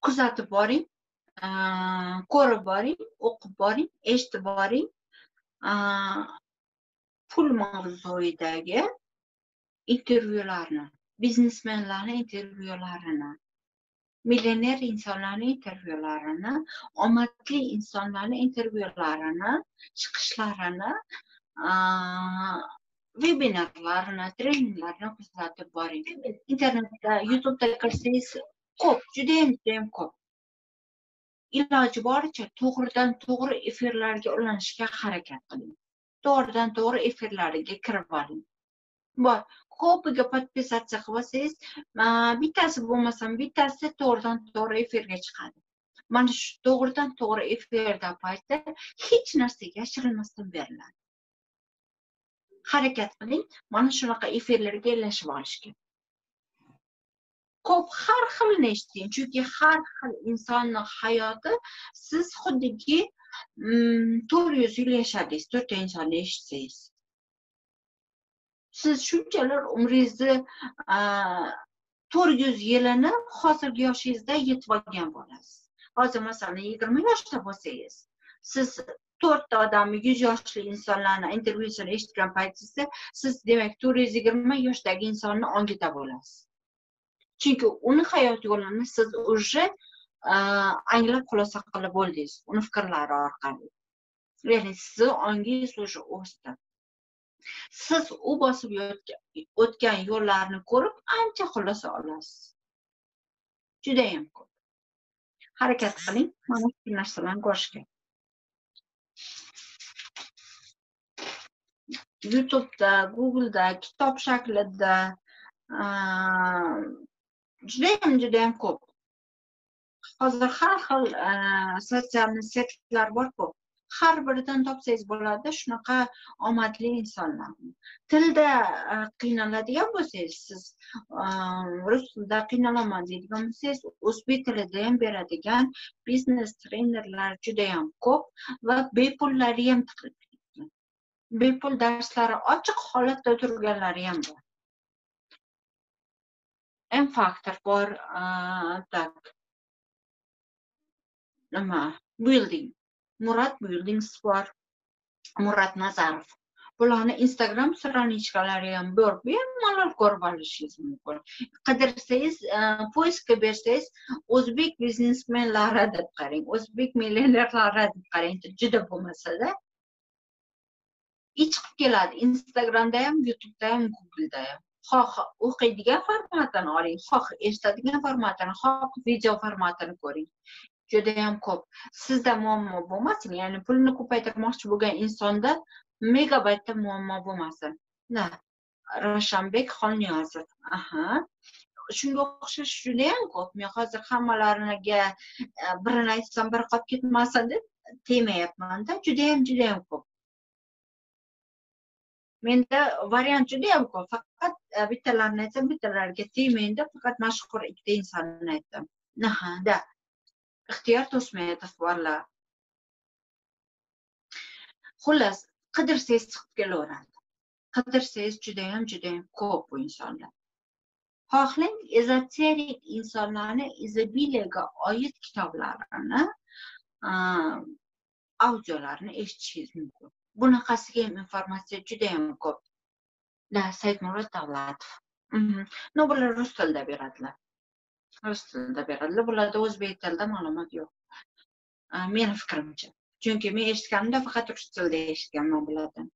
kuzatib boring, ko'rib boring, o'qib boring, eshitib boring. Pul mavzuidagi intervyularni, biznesmenlarning intervyularini, millioner insonlarning intervyularini, omadli insonlarning intervyularini, chiqishlarini, vebinarlarini, treninglarni kuzatib boring. Internetda, YouTube'da kirsangiz ko'p, judayam ko'p. Iloji boricha to'g'ridan-to'g'ri efirlarga ulanishga harakat qiling. To'g'ridan-to'g'ri efirlariga kirib oling. Bor, ko'piga podpisatsiya qilsangiz, bittasi bo'lmasam, bittasi to'g'ridan-to'g'ri efirga chiqadi. Mana shu to'g'ridan-to'g'ri efirda payti hech narsaga yashirilmasdan beriladi. Harakat qiling, mana shunaqa efirlarga ergashib olishga. Ko'p har xilini eshiting, chunki har xil insonning hayoti siz xuddiki 400 yil yashadingiz, 4 ta insonni eshitsangiz. Siz shunchalar umringizni 400 yilini hozirgi yoshingizda yetib olgan bo'lasiz. Hozir masalan 20 yoshda bo'lsangiz, siz 4 ta odamni 100 yoshli insonlarni intervyusini eshitgan paytingizda, siz demak 420 yoshdagi insonni ongida bo'lasiz. Chunki uni hayot yo'lini siz уже anglab xulosa qilib bo'ldingiz, uni fikrlari orqali. Ya'ni sizni ongingiz уже o'sdi. Siz u bosib o'tgan yo'llarni ko'rib ancha xulosa olasiz. Judayam ko'p. Harakat qiling, mana shu narsalarni ko'rishga. YouTube'da, Google'da, kitob shaklida judayam ko'p. Hozir har xil sotsial setlar bor-ku. Har biridan topsangiz bo'ladi shunaqa omadli insonlarni. Tilda qiynaladigan bo'lsangiz, siz rus tilida qiynalaman deydigan bo'lsangiz, o'zbek tilida ham beradigan biznes trenerlar judayam ko'p va bepullari ham tiqilib ketgan. Bepul darslari ochiq holatda turganlari ham bor. M-Factor bor, tak. Building. Murat Buildings bor. Murat Nazarov. Bularni Instagram stranичкалari ham bor. Bemalol ko'rib olishingiz mumkin. Qidirsangiz, poiskga bersangiz, o'zbek biznesmenlari deb qarang, o'zbek millionerlari deb qarang, juda bo'lmasa-da. Chiqib keladi. Instagramda ham, YouTube'da ham, Google'da ham. Xoh o'qiydigan formatini oling, xoh eshitadigan formatini, xoh video formatini ko'ring. Judayam ko'p. Sizda muammo bo'lmasin, ya'ni pulni ko'paytirmoqchi bo'lgan insonda megabaytda muammo bo'lmasin. Ravshanbek Xolniyozov. Shunga o'xshash judayam ko'p. Men hozir hammalariga birini aytsam biri qolib ketmasin deb temayapman-da, judayam ko'p. Menda variant judayam ko'p. Faqat bittalarini aytsam, bittalariga tegmaydi, faqat mashhur ikkita insonni aytdim. Da. Ixtiyor To'smetov borlar. Xullas, qidirsangiz chiqib kelaveradi. Qidirsangiz judayam ko'p bu insonlar. Xohlang ezoterik insonlarni izobiliyaga oid kitoblarini, audiolarini eshitishingiz mumkin. Bunaqasiga ham informatsiya judayam ko'p. Saidmurod Davlatov. Bular rus tilida beradilar. Bularda o'zbek tilida ma'lumot yo'q. Meni fikrimcha. Chunki men eshitganimda faqat rus tilida eshitganman bulardan.